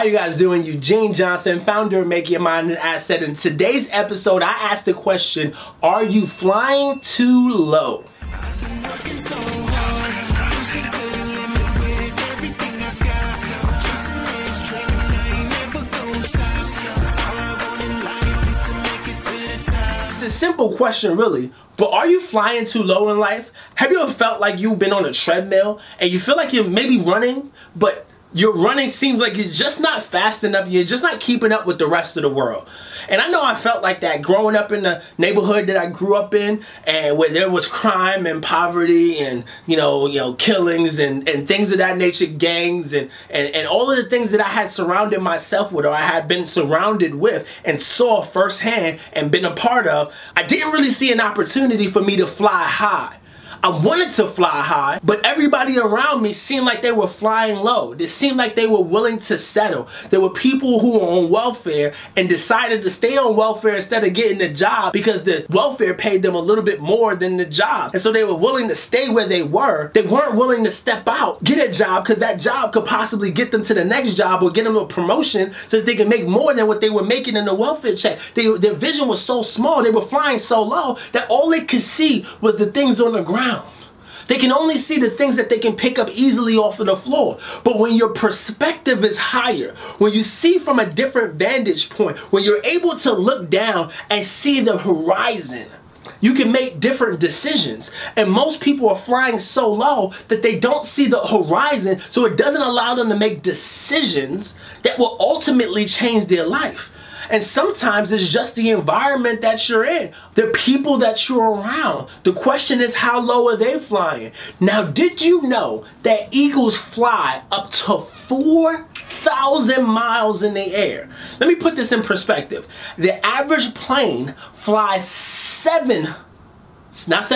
How you guys doing? Eugene Johnson, founder of Make Your Mind an Asset. In today's episode, I asked the question, are you flying too low? It's a simple question really, but are you flying too low in life? Have you ever felt like you've been on a treadmill and you feel like you're maybe running, but your running seems like you're just not fast enough, you're just not keeping up with the rest of the world? And I know I felt like that growing up in the neighborhood that I grew up in, and where there was crime and poverty and you know killings and things of that nature, gangs and all of the things that I had surrounded myself with, or I had been surrounded with and saw firsthand and been a part of. I didn't really see an opportunity for me to fly high. I wanted to fly high, but everybody around me seemed like they were flying low. It seemed like they were willing to settle. There were people who were on welfare and decided to stay on welfare instead of getting a job because the welfare paid them a little bit more than the job. And so they were willing to stay where they were. They weren't willing to step out, get a job, because that job could possibly get them to the next job or get them a promotion so that they can make more than what they were making in the welfare check. Their vision was so small, they were flying so low that all they could see was the things on the ground. They can only see the things that they can pick up easily off of the floor. But when your perspective is higher, when you see from a different vantage point, when you're able to look down and see the horizon, you can make different decisions. And most people are flying so low that they don't see the horizon, so it doesn't allow them to make decisions that will ultimately change their life. And sometimes it's just the environment that you're in, the people that you're around. The question is, how low are they flying? Now, did you know that eagles fly up to 4,000 miles in the air? Let me put this in perspective. The average plane flies 7 miles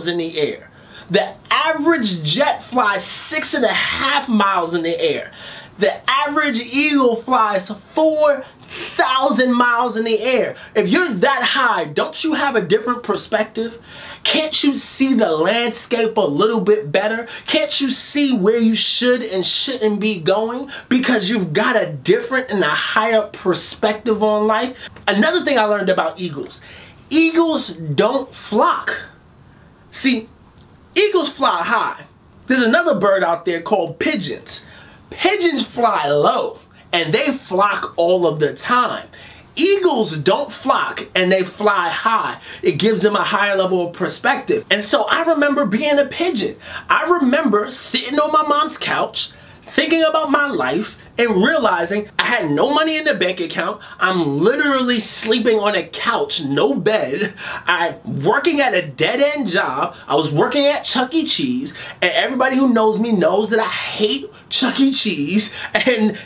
in the air. The average jet flies 6.5 miles in the air. The average eagle flies 4,000 miles in the air. If you're that high, don't you have a different perspective? Can't you see the landscape a little bit better? Can't you see where you should and shouldn't be going? Because you've got a different and a higher perspective on life. Another thing I learned about eagles. Eagles don't flock. See, eagles fly high. There's another bird out there called pigeons. Pigeons fly low and they flock all of the time. Eagles don't flock and they fly high. It gives them a higher level of perspective. And so I remember being a pigeon. I remember sitting on my mom's couch, thinking about my life and realizing I had no money in the bank account. I'm literally sleeping on a couch, no bed. I'm working at a dead-end job. I was working at Chuck E. Cheese, and everybody who knows me knows that I hate Chuck E. Cheese. And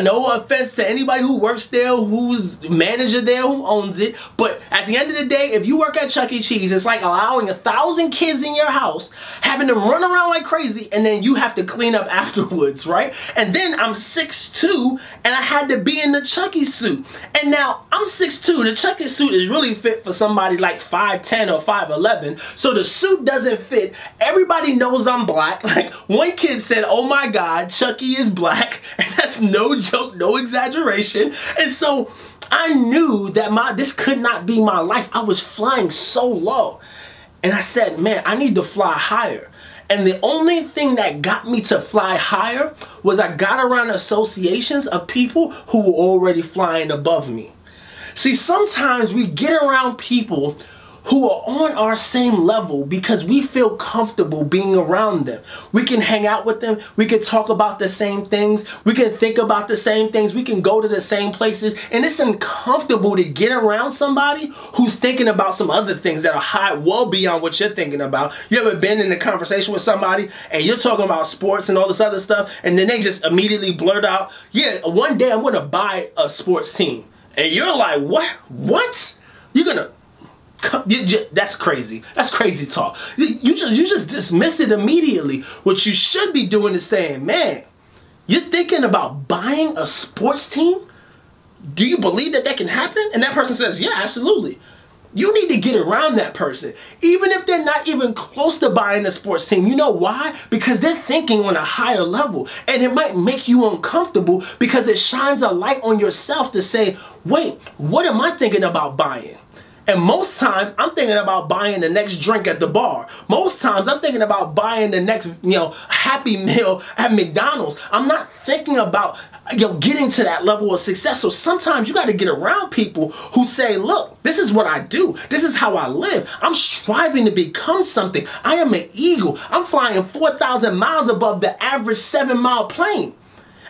no offense to anybody who works there, who's manager there, who owns it, but at the end of the day, if you work at Chuck E. Cheese, it's like allowing 1,000 kids in your house, having them run around like crazy, and then you have to clean up afterwards, right? And then I'm 6'2", and I had to be in the Chucky suit. And now I'm 6'2". The Chucky suit is really fit for somebody like 5'10" or 5'11". So the suit doesn't fit. Everybody knows I'm black. Like one kid said, "Oh my God, Chucky is black." And that's no joke, no exaggeration. And so I knew that this could not be my life. I was flying so low. And I said, man, I need to fly higher. And the only thing that got me to fly higher was I got around associations of people who were already flying above me. See, sometimes we get around people who are on our same level because we feel comfortable being around them. We can hang out with them, we can talk about the same things, we can think about the same things, we can go to the same places, and it's uncomfortable to get around somebody who's thinking about some other things that are high, well beyond what you're thinking about. You ever been in a conversation with somebody and you're talking about sports and all this other stuff, and then they just immediately blurt out, "Yeah, one day I'm gonna buy a sports team." And you're like, what? What? You're gonna... That's crazy. That's crazy talk. You just dismiss it immediately. What you should be doing is saying, man, you're thinking about buying a sports team? Do you believe that that can happen? And that person says, yeah, absolutely. You need to get around that person, even if they're not even close to buying a sports team. You know why? Because they're thinking on a higher level, and it might make you uncomfortable because it shines a light on yourself to say, wait, what am I thinking about buying? And most times I'm thinking about buying the next drink at the bar. Most times I'm thinking about buying the next, Happy Meal at McDonald's. I'm not thinking about, getting to that level of success. So sometimes you got to get around people who say, look, this is what I do. This is how I live. I'm striving to become something. I am an eagle. I'm flying 4,000 miles above the average 7-mile plane.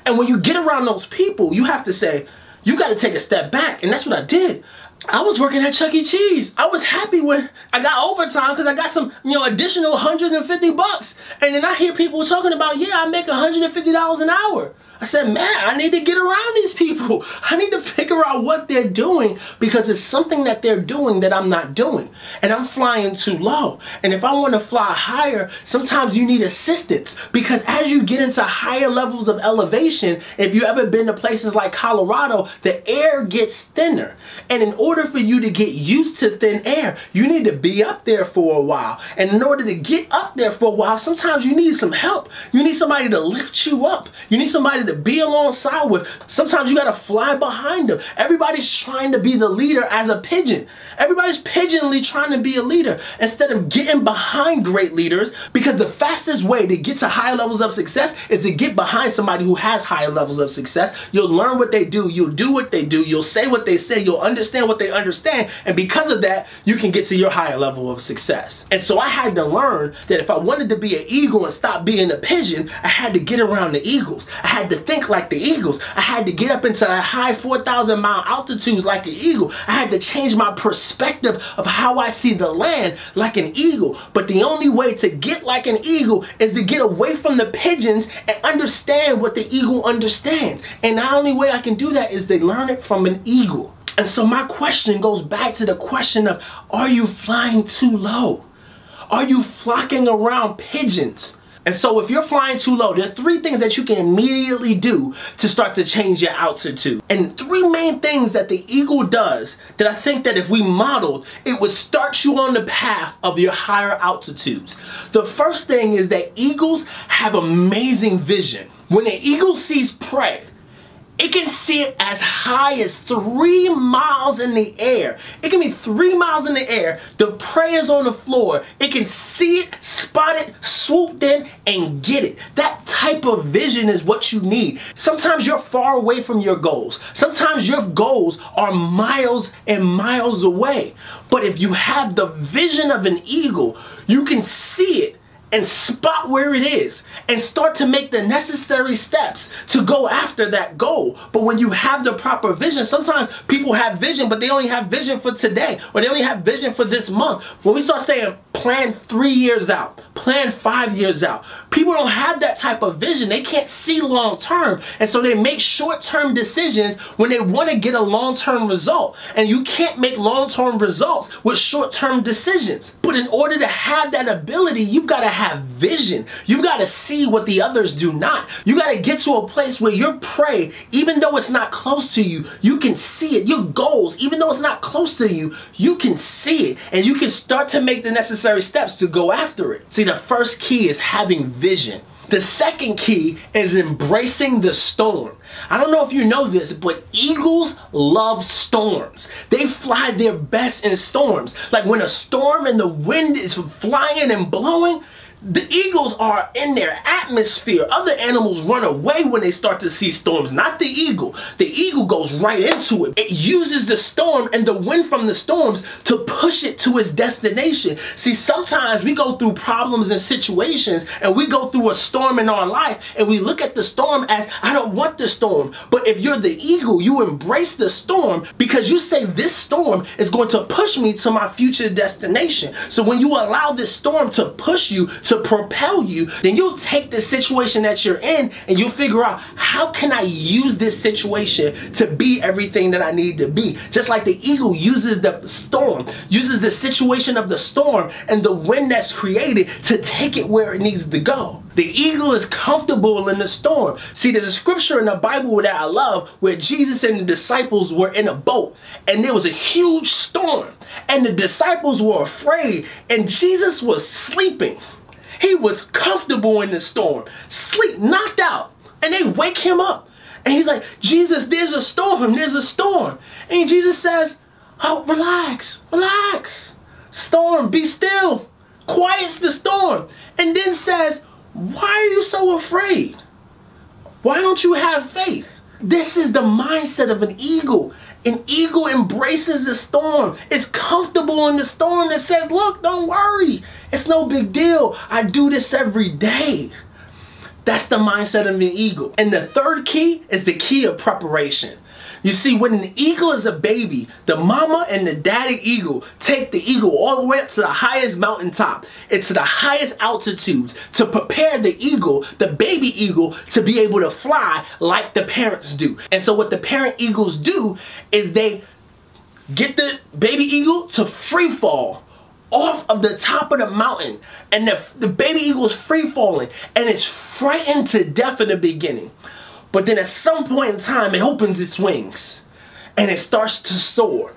And when you get around those people, you have to say, you got to take a step back. And that's what I did. I was working at Chuck E. Cheese. I was happy when I got overtime because I got some, additional $150. And then I hear people talking about, yeah, I make $150 an hour. I said, man, I need to get around these people. I need to figure out what they're doing because it's something that they're doing that I'm not doing. And I'm flying too low. And if I want to fly higher, sometimes you need assistance because as you get into higher levels of elevation, if you've ever been to places like Colorado, the air gets thinner. And in order for you to get used to thin air, you need to be up there for a while. And in order to get up there for a while, sometimes you need some help. You need somebody to lift you up. You need somebody to be alongside with. Sometimes you got to fly behind them. Everybody's trying to be the leader as a pigeon. Everybody's pigeonly trying to be a leader instead of getting behind great leaders, because the fastest way to get to higher levels of success is to get behind somebody who has higher levels of success. You'll learn what they do. You'll do what they do. You'll say what they say. You'll understand what they understand. And because of that, you can get to your higher level of success. And so I had to learn that if I wanted to be an eagle and stop being a pigeon, I had to get around the eagles. I had to think like the eagles. I had to get up into the high 4,000 mile altitudes like an eagle. I had to change my perspective of how I see the land like an eagle. But the only way to get like an eagle is to get away from the pigeons and understand what the eagle understands. And the only way I can do that is to learn it from an eagle. And so my question goes back to the question of, are you flying too low? Are you flocking around pigeons? And so if you're flying too low, there are 3 things that you can immediately do to start to change your altitude. And 3 main things that the eagle does that I think that if we modeled, it would start you on the path of your higher altitudes. The first thing is that eagles have amazing vision. When an eagle sees prey, it can see it as high as 3 miles in the air. It can be 3 miles in the air. The prey is on the floor. It can see it, spot it, swoop in, and get it. That type of vision is what you need. Sometimes you're far away from your goals. Sometimes your goals are miles and miles away. But if you have the vision of an eagle, you can see it and spot where it is and start to make the necessary steps to go after that goal. But when you have the proper vision, sometimes people have vision, but they only have vision for today, or they only have vision for this month. When we start saying plan 3 years out, plan 5 years out, people don't have that type of vision. They can't see long term. And so they make short-term decisions when they want to get a long-term result. And you can't make long-term results with short-term decisions. But in order to have that ability, you've got to have vision. You've got to see what the others do not. You got to get to a place where your prey, even though it's not close to you, you can see it. Your goals, even though it's not close to you, you can see it. And you can start to make the necessary steps to go after it. See, the first key is having vision. The second key is embracing the storm. I don't know if you know this, but eagles love storms. They fly their best in storms. Like when a storm and the wind is flying and blowing, the eagles are in their atmosphere. Other animals run away when they start to see storms, not the eagle. The eagle goes right into it. It uses the storm and the wind from the storms to push it to its destination. See, sometimes we go through problems and situations and we go through a storm in our life and we look at the storm as, I don't want the storm. But if you're the eagle, you embrace the storm because you say this storm is going to push me to my future destination. So when you allow this storm to push you to to propel you, then you'll take the situation that you're in and you'll figure out, how can I use this situation to be everything that I need to be? Just like the eagle uses the storm, uses the situation of the storm and the wind that's created to take it where it needs to go. The eagle is comfortable in the storm. See, there's a scripture in the Bible that I love where Jesus and the disciples were in a boat and there was a huge storm and the disciples were afraid and Jesus was sleeping. He was comfortable in the storm, sleep, knocked out, and they wake him up. And he's like, Jesus, there's a storm, there's a storm. And Jesus says, oh, relax, relax. Storm, be still. Quiets the storm. And then says, why are you so afraid? Why don't you have faith? This is the mindset of an eagle. An eagle embraces the storm. It's comfortable in the storm that says, look, don't worry. It's no big deal. I do this every day. That's the mindset of an eagle. And the third key is the key of preparation. You see, when an eagle is a baby, the mama and the daddy eagle take the eagle all the way up to the highest mountaintop and to the highest altitudes to prepare the eagle, the baby eagle, to be able to fly like the parents do. And so what the parent eagles do is they get the baby eagle to free fall off of the top of the mountain, and the baby eagle is free falling and it's frightened to death in the beginning. But then at some point in time, it opens its wings and it starts to soar.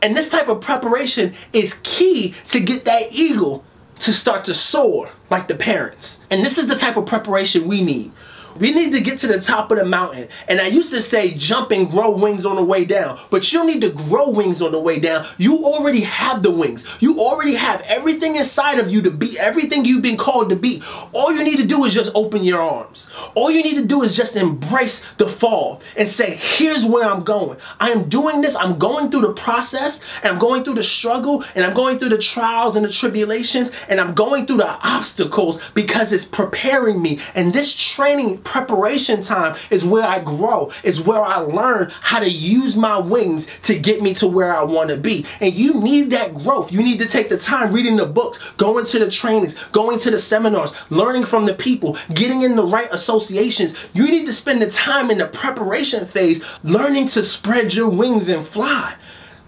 And this type of preparation is key to get that eagle to start to soar like the parents. And this is the type of preparation we need. We need to get to the top of the mountain. And I used to say jump and grow wings on the way down. But you don't need to grow wings on the way down. You already have the wings. You already have everything inside of you to be everything you've been called to be. All you need to do is just open your arms. All you need to do is just embrace the fall and say, here's where I'm going. I am doing this. I'm going through the process, and I'm going through the struggle, and I'm going through the trials and the tribulations, and I'm going through the obstacles because it's preparing me. And this training preparation time is where I grow, is where I learn how to use my wings to get me to where I want to be. And you need that growth. You need to take the time reading the books, going to the trainings, going to the seminars, learning from the people, getting in the right associations. You need to spend the time in the preparation phase learning to spread your wings and fly.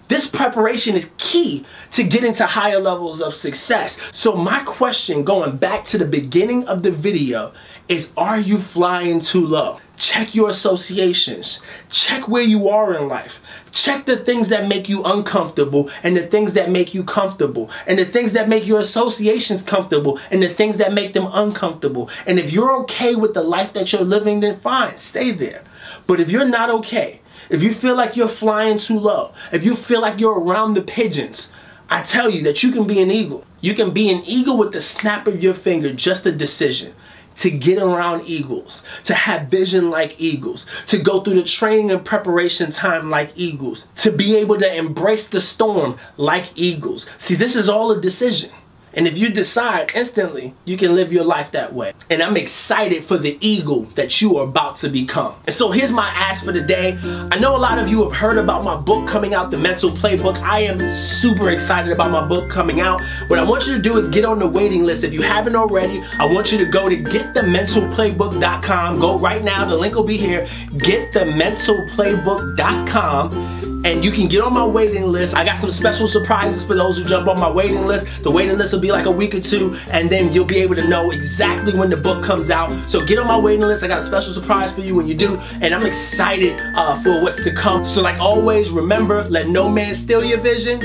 This preparation is key to getting to higher levels of success. So my question, going back to the beginning of the video, is, are you flying too low? Check your associations. Check where you are in life. Check the things that make you uncomfortable and the things that make you comfortable, and the things that make your associations comfortable and the things that make them uncomfortable. And if you're okay with the life that you're living, then fine, stay there. But if you're not okay, if you feel like you're flying too low, if you feel like you're around the pigeons, I tell you that you can be an eagle. You can be an eagle with the snap of your finger, just a decision. To get around eagles, to have vision like eagles, to go through the training and preparation time like eagles, to be able to embrace the storm like eagles. See, this is all a decision. And if you decide instantly, you can live your life that way. And I'm excited for the eagle that you are about to become. And so here's my ask for the day. I know a lot of you have heard about my book coming out, The Mental Playbook. I am super excited about my book coming out. What I want you to do is get on the waiting list. If you haven't already, I want you to go to getthementalplaybook.com. Go right now, the link will be here. Getthementalplaybook.com. And you can get on my waiting list. I got some special surprises for those who jump on my waiting list. The waiting list will be like a week or two, and then you'll be able to know exactly when the book comes out. So get on my waiting list. I got a special surprise for you when you do, and I'm excited for what's to come. So like always, remember, let no man steal your vision.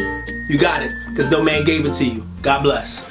You got it, because no man gave it to you. God bless.